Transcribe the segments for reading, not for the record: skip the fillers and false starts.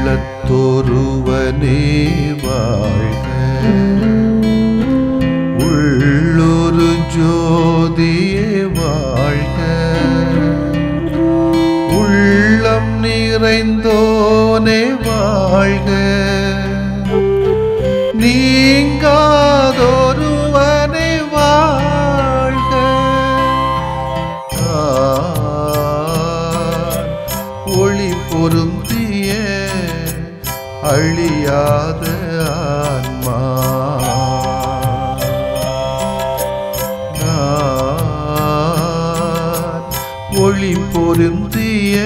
உள்ளத்தொருவனே வாழ்க, உள்ளொரு ஜோதியே வாழ்க, உள்ளம் நிறைந்தோனே வாழ்க, நீங்காதொருவனே வாழ்க, ஒளி பொருந்திய அழியாத ஆன்மா, ஒளி பொருந்திய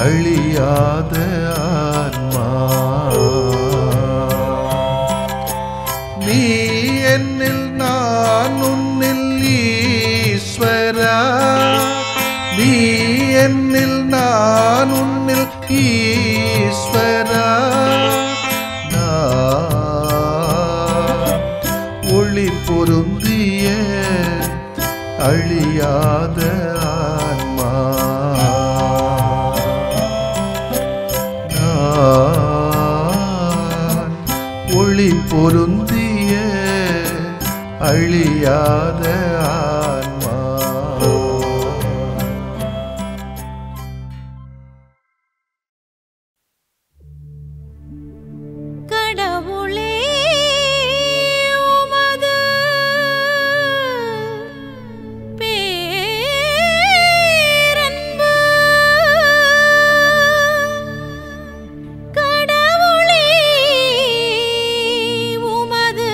அழியாத ஆன்மா, நீ என்னில் நான் உன்னில் ஈஸ்வரா, நீ என்னில் நான் உன்னில் ஈஸ்வரா, ஒளி பொருந்திய அழியாத ஆன்மா, ஒளி பொருந்திய அழியாத ஆன்மா. கடவுளே உமது பேரன்பு, கடவுளே உமது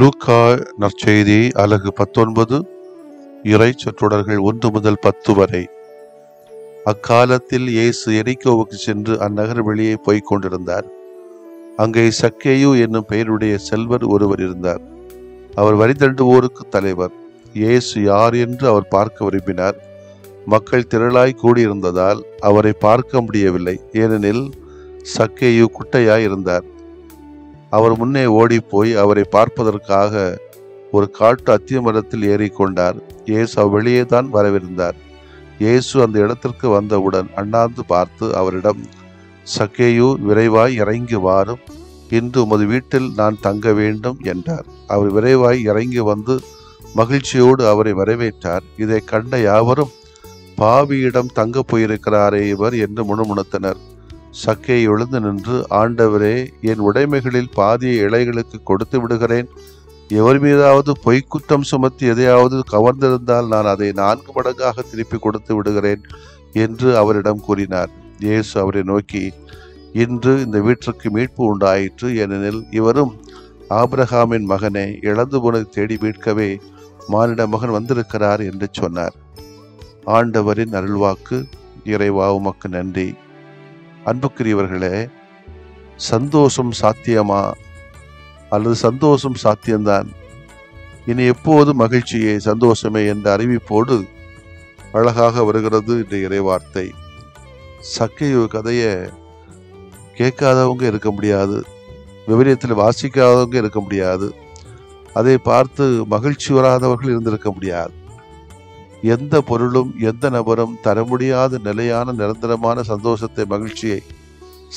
லூக்கா நற்செய்தி அலகு 19 இறை சொற்றொடர்கள் 1 முதல் 10 வரை. அக்காலத்தில் இயேசு எரிகோவுக்கு சென்று அந்நகர் வெளியே போய்க் கொண்டிருந்தார். அங்கே சக்கேயு என்னும் பெயருடைய செல்வர் ஒருவர் இருந்தார். அவர் வரி தண்டுவோருக்கு தலைவர். இயேசு யார் என்று அவர் பார்க்க விரும்பினார். மக்கள் திரளாய் கூடியிருந்ததால் அவரை பார்க்க முடியவில்லை, ஏனெனில் சக்கேயு குட்டையாய் இருந்தார். அவர் முன்னே ஓடிப்போய் அவரை பார்ப்பதற்காக ஒரு காட்டு அத்திய மரத்தில் ஏறிக்கொண்டார். இயேசு வெளியே தான் வரவிருந்தார். இயேசு அந்த இடத்திற்கு வந்தவுடன் அண்ணாந்து பார்த்து அவரிடம், சக்கேயு, விரைவாய் இறங்கி வாரும், இன்று உமது வீட்டில் நான் தங்க வேண்டும் என்றார். அவர் விரைவாய் இறங்கி வந்து மகிழ்ச்சியோடு அவரை வரவேற்றார். இதை கண்ட யாவரும், பாவியிடம் தங்க போயிருக்கிறாரே இவர் என்று முணுமுணுத்தனர். சக்கேயு எழுந்து நின்று, ஆண்டவரே, என் உடைமைகளில் பாதியை ஏழைகளுக்கு கொடுத்து விடுகிறேன். எவர் மீதாவது பொய்க்குற்றம் சுமத்தி எதையாவது கவர்ந்திருந்தால் நான் அதை 4 மடங்காக திருப்பி கொடுத்து விடுகிறேன் என்று அவரிடம் கூறினார். இயேசு அவரை நோக்கி, இன்று இந்த வீட்டிற்கு மீட்பு உண்டாயிற்று, ஏனெனில் இவரும் ஆபிரகாமின் மகனே. இழந்து போனதை தேடி மீட்கவே மானிட மகன் வந்திருக்கிறார் என்று சொன்னார். ஆண்டவரின் அருள்வாக்கு. இறைவா, உமக்கு நன்றி. அன்புக்குரியவர்களே, சந்தோஷம் சாத்தியமா அல்லது சந்தோஷம் சாத்தியம்தான், இனி எப்போது மகிழ்ச்சியே சந்தோஷமே என்ற அறிவிப்போடு அழகாக வருகிறது இந்த இறைவார்த்தை. சக்கேயு கதையை கேட்காதவங்க இருக்க முடியாது, விவரியத்தில் வாசிக்காதவங்க இருக்க முடியாது, அதை பார்த்து மகிழ்ச்சி வராதவர்கள் இருந்திருக்க முடியாது. எந்த பொருளும் எந்த நபரும் தர முடியாத நிலையான நிரந்தரமான சந்தோஷத்தை, மகிழ்ச்சியை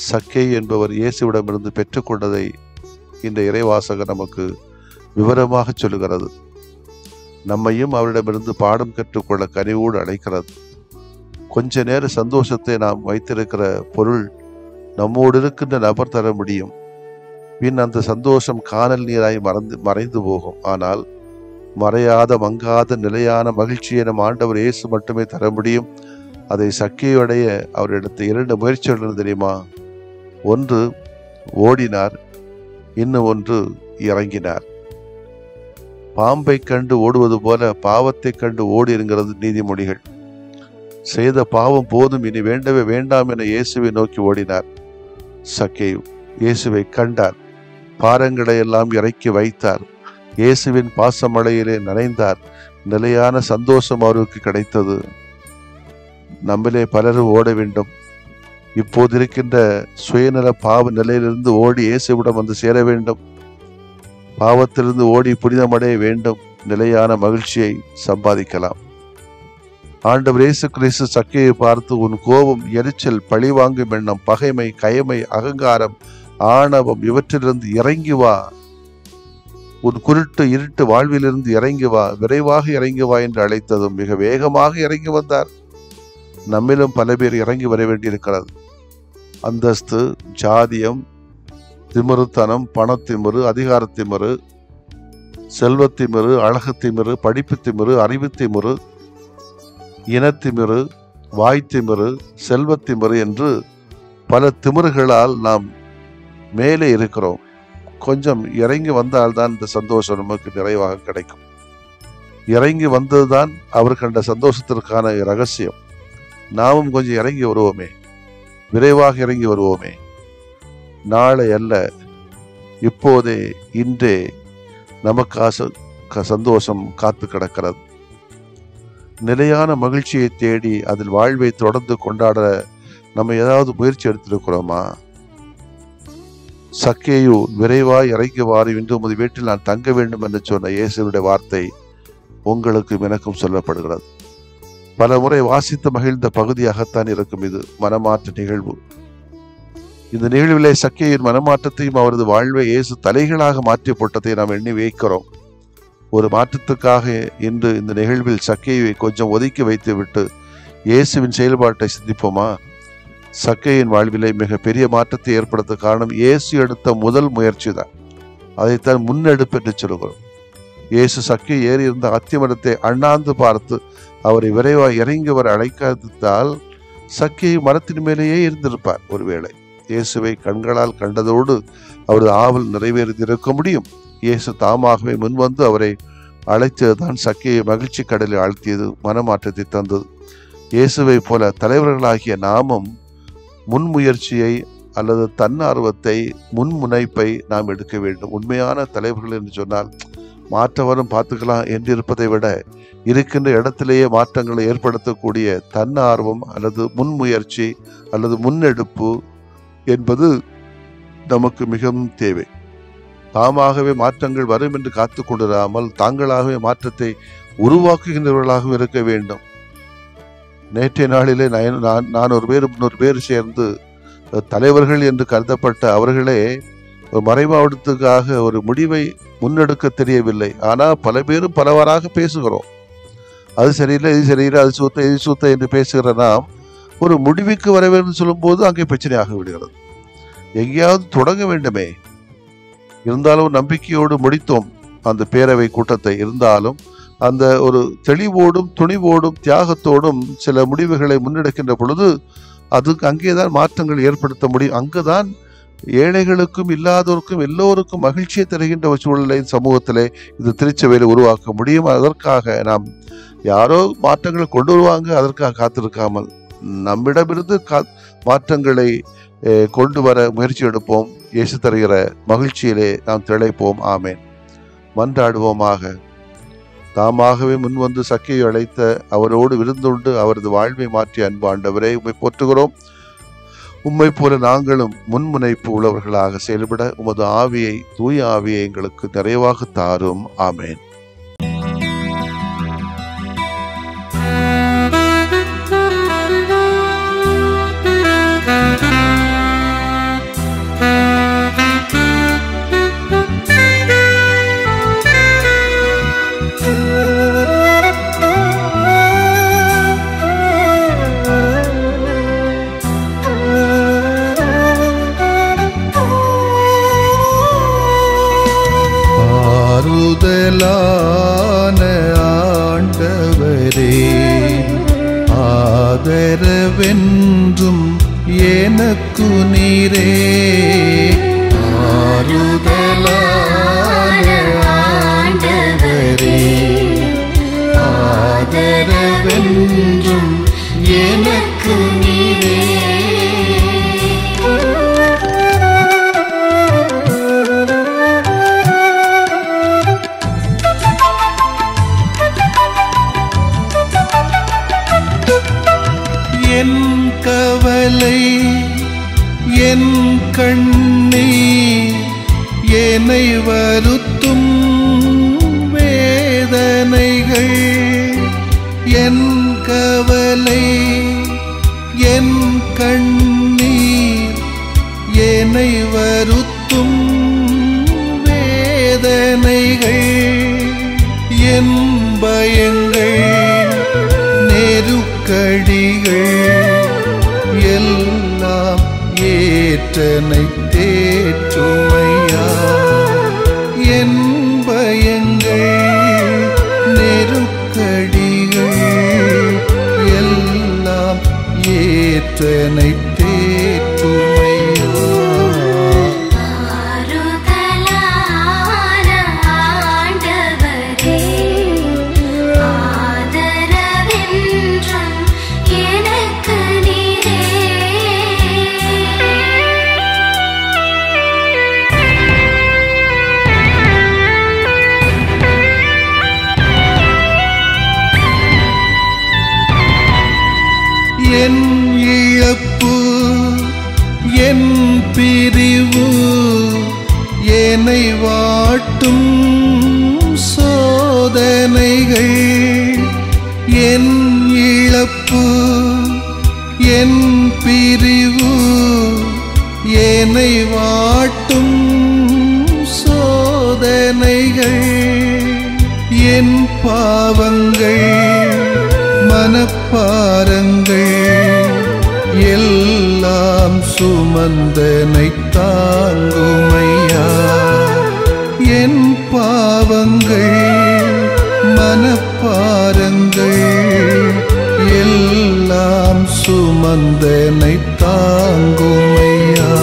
சக்கேயு என்பவர் இயேசுவிடமிருந்து பெற்றுக்கொண்டதை இந்த இறைவாசகம் நமக்கு விவரமாக சொல்லுகிறது. நம்மையும் அவரிடமிருந்து பாடம் கற்றுக்கொள்ள கனிவோடு அழைக்கிறது. கொஞ்ச நேர சந்தோஷத்தை நாம் வைத்திருக்கிற பொருள் நம்மோடு இருக்கின்ற நபர் தர முடியும். பின் அந்த சந்தோஷம் காணல் நீராய் மறைந்து போகும். ஆனால் மறையாத, மங்காத, நிலையான மகிழ்ச்சியை நம் ஆண்டவர் இயேசு மட்டுமே தர முடியும். அதை சக்கேயு அடைய அவர் எடுத்த 2 முயற்சிகள் தெரியுமா? ஒன்று ஓடினார், இன்னும் ஒன்று இறங்கினார். பாம்பை கண்டு ஓடுவது போல பாவத்தை கண்டு ஓடி இருக்கிறது நீதிமொழிகள். செய்த பாவம் போதும், இனி வேண்டவே வேண்டாம் என இயேசுவை நோக்கி ஓடினார் சக்கேயு. இயேசுவை கண்டார், பாரங்களை எல்லாம் இறக்கி வைத்தார், இயேசுவின் பாசமழையிலே நனைந்தார். நிலையான சந்தோஷம் அவருக்கு கிடைத்தது. நம்மிலே பலரும் ஓட வேண்டும். இப்போது இருக்கின்ற சுயநல பாவ நிலையிலிருந்து ஓடி இயேசுவிடம் வந்து சேர வேண்டும். பாவத்திலிருந்து ஓடி புனிதமடைய வேண்டும். நிலையான மகிழ்ச்சியை சம்பாதிக்கலாம். ஆண்டவர் இயேசு கிறிஸ்து சக்கேயை பார்த்து, உன் கோபம், எரிச்சல், பழிவாங்கும் எண்ணம், பகைமை, கயமை, அகங்காரம், ஆணவம் இவற்றிலிருந்து இறங்கி வா. உன் குருட்டு இருட்டு வாழ்விலிருந்து இறங்கி வா, விரைவாக இறங்கி வா என்று அழைத்ததும் மிக வேகமாக இறங்கி வந்தார். நம்மிலும் பல பேர் இறங்கி வர வேண்டியிருக்கிறது. அந்தஸ்து, ஜாதியம், திமிருத்தனம், பணத்திமிரு, அதிகாரத்திமிரு, செல்வத்திமிரு, அழகுத்திமிரு, படிப்புத்திமிரு, அறிவுத்திமிரு, இனத்திமிரு, வாய்த்திமிரு, செல்வத்திமிரு என்று பல திமிருகளால் நாம் மேலே இருக்கிறோம். கொஞ்சம் இறங்கி வந்தால்தான் இந்த சந்தோஷம் நமக்கு நிறைவாக கிடைக்கும். இறங்கி வந்ததுதான் அவர் கண்ட சந்தோஷத்திற்கான ரகசியம். நாமும் கொஞ்சம் இறங்கி வருவோமே, விரைவாக இறங்கி வருவோமே. நாளை அல்ல, இப்போதே, இன்றே நமக்கு சந்தோஷம் காத்து கிடக்கிறது. நிலையான மகிழ்ச்சியை தேடி அதில் வாழ்வை தொடர்ந்து கொண்டாட நம்ம ஏதாவது முயற்சி எடுத்திருக்கிறோமா? சக்கேயு, விரைவாய் இறங்கி வாரு, இன்று உமது வீட்டில் நான் தங்க வேண்டும் என்று சொன்ன இயேசுவுடைய வார்த்தை உங்களுக்கும் எனக்கும் சொல்லப்படுகிறது. பல முறை வாசித்து மகிழ்ந்த பகுதியாகத்தான் இருக்கும் இது மனமாற்ற நிகழ்வு. இந்த நிகழ்விலே சக்கேயின் மனமாற்றத்தையும் அவரது வாழ்வை இயேசு தலைகளாக மாற்றி போட்டதை நாம் எண்ணி வைக்கிறோம். ஒரு மாற்றத்துக்காக இன்று இந்த நிகழ்வில் சக்கேயை கொஞ்சம் ஒதுக்கி வைத்து விட்டு இயேசுவின் செயல்பாட்டை சிந்திப்போமா? சக்கேயின் வாழ்விலே மிக பெரிய மாற்றத்தை ஏற்படுத்த காரணம் இயேசு எடுத்த முதல் முயற்சி தான். அதைத்தான் முன்னெடுப்பு என்று சொல்கிறோம். இயேசு சக்கே ஏறி இருந்த அத்திமரத்தை அண்ணாந்து பார்த்து அவரை விரைவாக இறங்கி வர அழைக்காததால் சக்கே மரத்தின் மேலேயே இருந்திருப்பார். ஒருவேளை இயேசுவை கண்களால் கண்டதோடு அவரது ஆவல் நிறைவேறியிருக்க முடியும். இயேசு தாமாகவே முன்வந்து அவரை அழைத்ததுதான் சக்கேயை மகிழ்ச்சி கடலில் ஆழ்த்தியது, மனமாற்றத்தை தந்தது. இயேசுவை போல தலைவர்களாகிய நாமும் முன்முயற்சியை அல்லது தன்னார்வத்தை, முன்முனைப்பை நாம் எடுக்க வேண்டும். உண்மையான தலைவர்கள் என்று சொன்னால் மாற்றவரும் பார்த்துக்கலாம் என்று இருப்பதை விட இருக்கின்ற இடத்திலேயே மாற்றங்களை ஏற்படுத்தக்கூடிய தன்னார்வம் அல்லது முன்முயற்சி அல்லது முன்னெடுப்பு என்பது நமக்கு மிகவும் தேவை. தாமாகவே மாற்றங்கள் வரும் என்று காத்து கொண்டிராமல் தாங்களாகவே மாற்றத்தை உருவாக்குகின்றவர்களாகவும் இருக்க வேண்டும். நேற்றைய நாளிலே 400 பேர் 300 பேர் சேர்ந்து தலைவர்கள் என்று கருதப்பட்ட அவர்களே மறைமாவட்டத்துக்காக ஒரு முடிவை முன்னெடுக்க தெரியவில்லை. ஆனால் பல பேரும் பலவாறாக பேசுகிறோம். அது சரியில்லை, இது சரியில்லை, அது சூத்த, இது சூத்த என்று பேசுகிற நாம் ஒரு முடிவுக்கு வர வேண்டும் சொல்லும் போது அங்கே பிரச்சனையாக விடுகிறது. எங்கேயாவது தொடங்க வேண்டுமே. இருந்தாலும் நம்பிக்கையோடு முடித்தோம் அந்த பேரவை கூட்டத்தை. இருந்தாலும் அந்த ஒரு தெளிவோடும் துணிவோடும் தியாகத்தோடும் சில முடிவுகளை முன்னெடுக்கின்ற பொழுது அதுக்கு அங்கேதான் மாற்றங்கள் ஏற்படுத்த முடியும். அங்குதான் ஏழைகளுக்கும் இல்லாதோருக்கும் எல்லோருக்கும் மகிழ்ச்சியை தருகின்ற ஒரு சூழலை சமூகத்திலே இது திருச்சபையில் உருவாக்க முடியும். அதற்காக நாம் யாரோ மாற்றங்களை கொண்டு வருவாங்க அதற்காக காத்திருக்காமல் நம்மிடமிருந்து மாற்றங்களை கொண்டு வர முயற்சி எடுப்போம். இயேசு தருகிற மகிழ்ச்சியிலே நாம் திளைப்போம். ஆமேன். மன்றாடுவோமாக. தாமாகவே முன்வந்து சக்கையை அழைத்த அவரோடு விருந்துண்டு அவரது வாழ்வை மாற்றிய அன்பு ஆண்டவரே, உம்மை போற்றுகிறோம். உம்மை போல நாங்களும் முன்முனைப்பு உள்ளவர்களாக செயல்பட உமது ஆவியை, தூய ஆவியை எங்களுக்கு நிறைவாக தாரும். ஆமேன். ஆண்டவரே, ஆதரவென்றும் எனக்கு நீரே. ஆறுதலான ஆண்டவரே, ஆதரவென்றும் எனக்கு நீரே. என் கவலை, என் கண்ணீர், என்னை வருத்தும் வேதனைகள். என் கவலை, என் கண்ணீர், என்னை வருத்தும் வேதனைகள். என் பயங்கள், நெருக்கடிகள் எல்லாம் ஏற்றனை தேற்றுமையா. என் பயங்கள், நெருக்கடிகள் எல்லாம் ஏற்றனை தேற்றுமையா. என் இழப்பு, என் பிரிவு, என்னை வாட்டும் சோதனைகள். என் இழப்பு, என் பிரிவு, என்னை வாட்டும் சோதனைகள். என் பாவங்கள், மனப்பாரங்கள் எல்லாம் சுமந்தனை தாங்குமையா. என் பாவங்கள், மனப்பாரங்கள் எல்லாம் சுமந்தனை தாங்குமையா.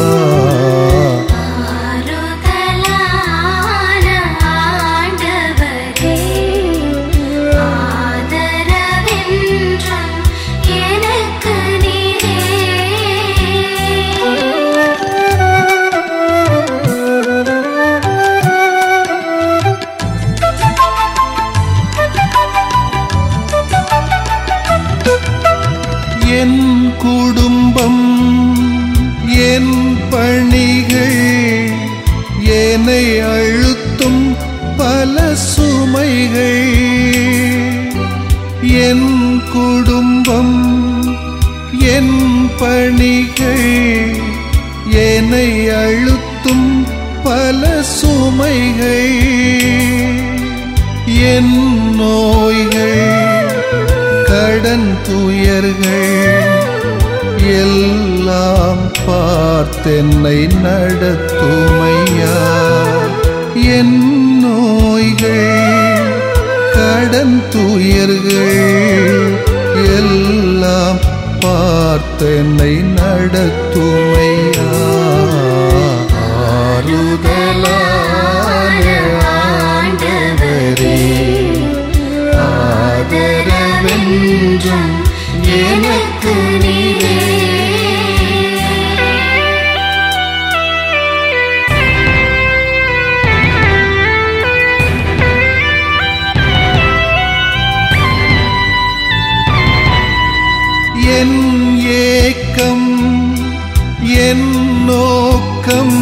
என் குடும்பம் என் பணிகள் என்னை அழுத்தும் பல சுமைகள். என் குடும்பம் என் பணிகள் என்னை அழுத்தும் பல சுமைகள். என் நோய்கள் கடன் துயர்கள் எல்லாம் பார்த்தென்னை நடத்துமையா. என் நோய்கள் கடன் துயர்கள் எல்லாம் பார்த்தென்னை நடத்துமையா. ஆறுதலான ஆண்டவரே, ஆதரவென்றும் எனக்கு நீரே. என் ஏக்கம் என் நோக்கம்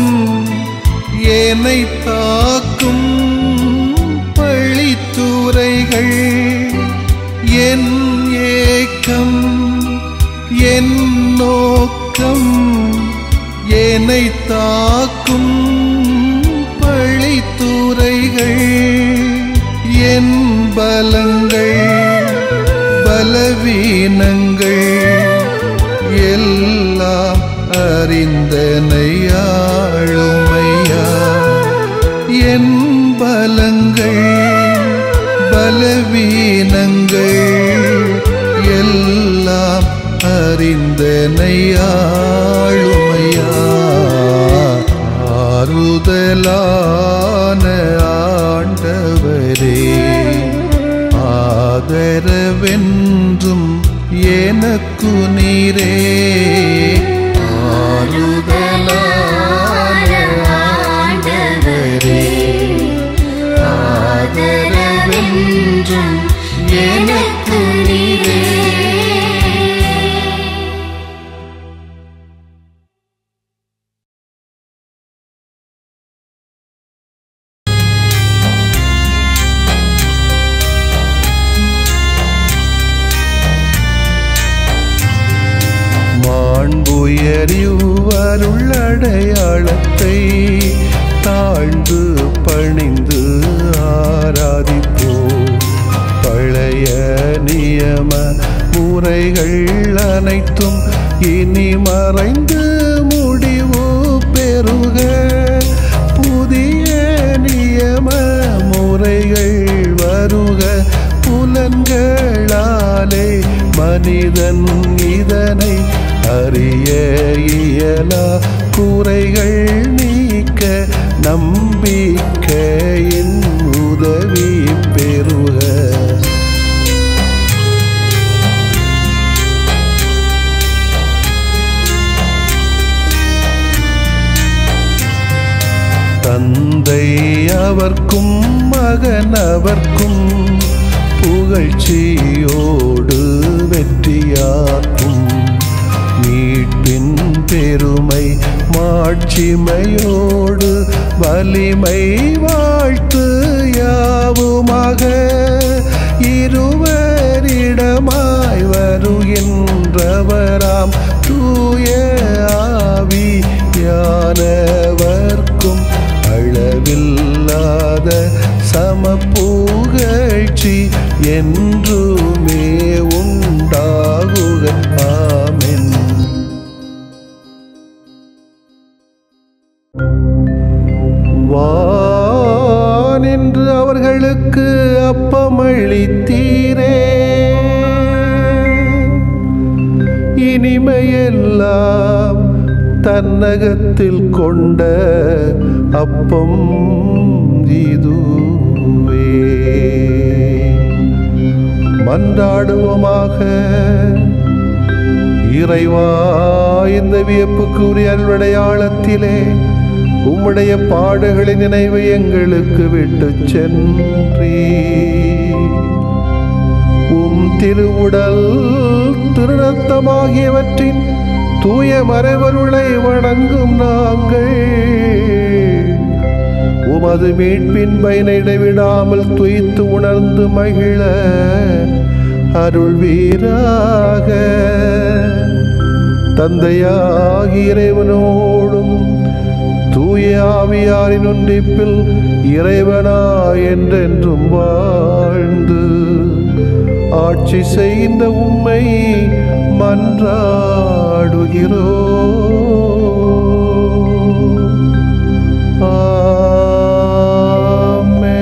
என்னை தாக்கும் பழித்துரைகள். என் ஏக்கம் என் நோக்கம் என்னை தாக்கும் பழித்துரைகள். என் பலங்கள் பலவீனங்கள் எல்லாம் அறிந்தனை ஆளுமையா. என் பலங்கள் பலவீனங்கள் எல்லாம் அறிந்தனை ஆளுமையா. ஆறுதலான ஆண்டவரே, ஆதரவென்றும் எனக்கு நீரே. ஆறுதலான ஆண்டவரே, ஆதரவென்றும் எனக்கு நீரே. அருளடையாளத்தை தாழ்ந்து பணிந்து ஆராதிப்போம். பழைய நியம முறைகள் அனைத்தும் இனி மறைந்து முடிவு பெறுக. புதிய நியம முறைகள் வருக. புலன்களாலே மனிதன் இதனை அறிய இயலா. குறைகள் நீக்க நம்பிக்கையின் உதவி பெறுக. தந்தை அவர்க்கும் மகன் அவர்க்கும் புகழ்ச்சியோடு வெற்றியாக்கும். மீட்பின் பெருமை மாட்சிமையோடு வலிமை வாழ்த்து யாவுமாக. இருவரிடமாய் வருகின்றவராம் தூய ஆவியானவர்க்கும் அளவில்லாத சமப்புகழ்ச்சி என்றுமே உண்டாகுக. ஆமென். வானின்று அவர்களுக்கு அப்பமளித்தீரே, இனிமையெல்லாம் தன்னகத்தில் கொண்ட அப்பம் இதுவே. மன்றாடுவோமாக. இறைவா, இந்த வியப்புக்குரிய அருளடையாளத்திலே உம்முடைய பாடுகளின் நினைவு எங்களுக்கு விட்டு சென்றீ. உம் திருவுடல் திருரத்தமாகியவற்றின் தூய மறைபொருளை வணங்கும் நாங்கள் உமது மீட்பின் பயனை இடைவிடாமல் துய்த்து உணர்ந்து மகிழ அருள்வீராக. தந்தையாகிய இறைவனோடும் தூய ஆவியாரின் ஒன்றிப்பில் இறைவனா என்றென்றும் வாழ்ந்து ஆட்சி செய்கின்ற உம்மை மன்றாடுகிறோம். ஆமென்.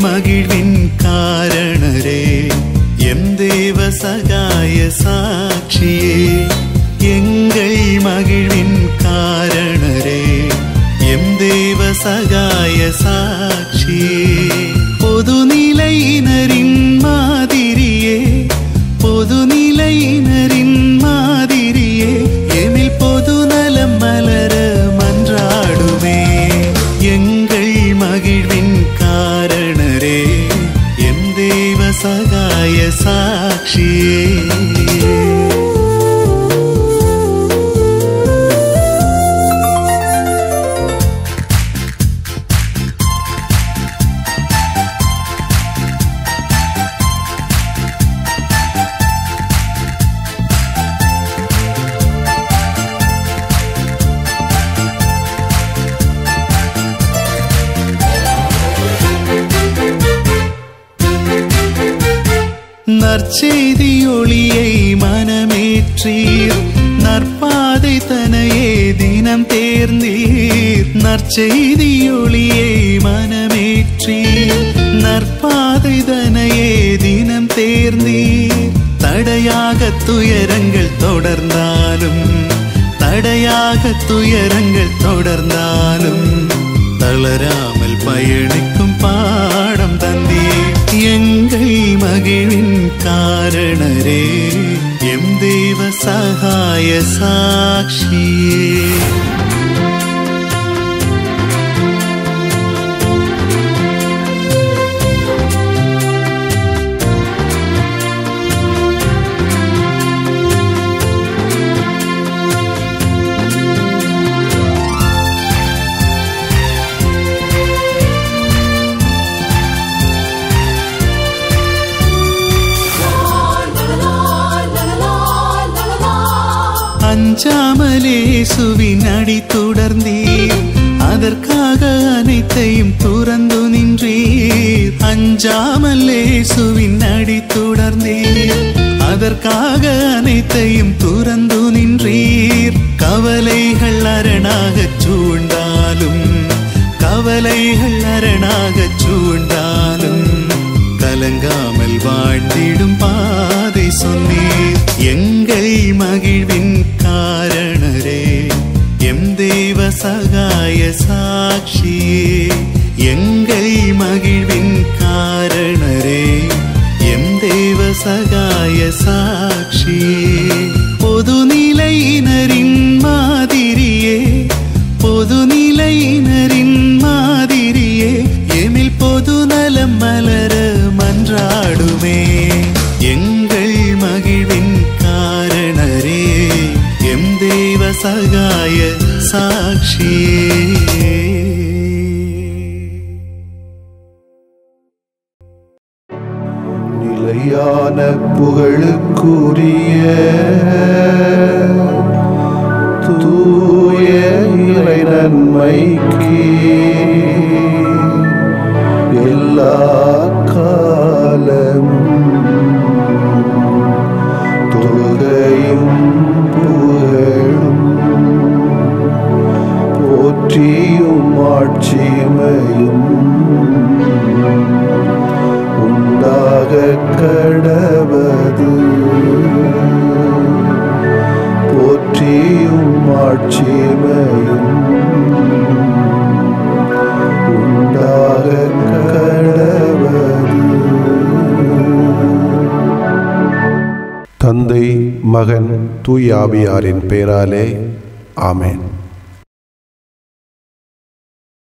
மகிழ்வின் காரணரே எம் தேவ சகாய சாட்சியே, எங்கள் மகிழ்வின் காரணரே எம் தேவ சகாய சாட்சியே. பொதுநிலையினரின் மாதிரியே, பொதுநிலையினரின் மாதிரியே எமில் பொதுநலம் மலர மன்றாடுவே. எங்கள் மகிழ்வின் காரணரே எம் தேவ சகாய சாட்சியே. நற்செய்தி ஒளியை மனமேற்றீர், நற்பாதை தனையே தினம் தேர்ந்தீர். நற்செய்தி ஒளியை மனமேற்றீர், நற்பாதை தனையே தினம் தேர்ந்தீர். தடையாக துயரங்கள் தொடர்ந்தாலும், தடையாக துயரங்கள் தொடர்ந்தாலும் தளராமல் பயணிக்கும் பாடம் தந்தீர். எங்கள் மகிழ்வின் காரணரே எம் தேவ சகாய சாட்சியே. அஞ்சாமலே சுவின் அடி தொடர்ந்தீர், அதற்காக அனைத்தையும் துறந்து நின்றீர். அஞ்சாமலே சுவின் அடி தொடர்ந்தீர், அதற்காக அனைத்தையும் துறந்து நின்றீர். கவலைகள் அரணாகச் சூழ்ந்தாலும், கவலைகள் அரணாகச் சூழ்ந்தாலும் கலங்காமல் வாழ்ந்திடும் பாதை சொன்னீர். எங்கள் மகிழ்வின் காரணரே எம் தேவ சகாய சாட்சியே. எங்கள் மகிழ்வின் காரணரே எம் நிலையான புகழுக்குரிய தூய இறை நன்மைக்கு எல்லா காலமும் தொழுகையும் புகழும் போற்றியும் ஆட்சிமையும் உண்டாக கடவது. போற்றியும் ஆட்சிமையும் உண்டாக கடவது. தந்தை, மகன், தூய ஆவியாரின் பெயராலே ஆமென்.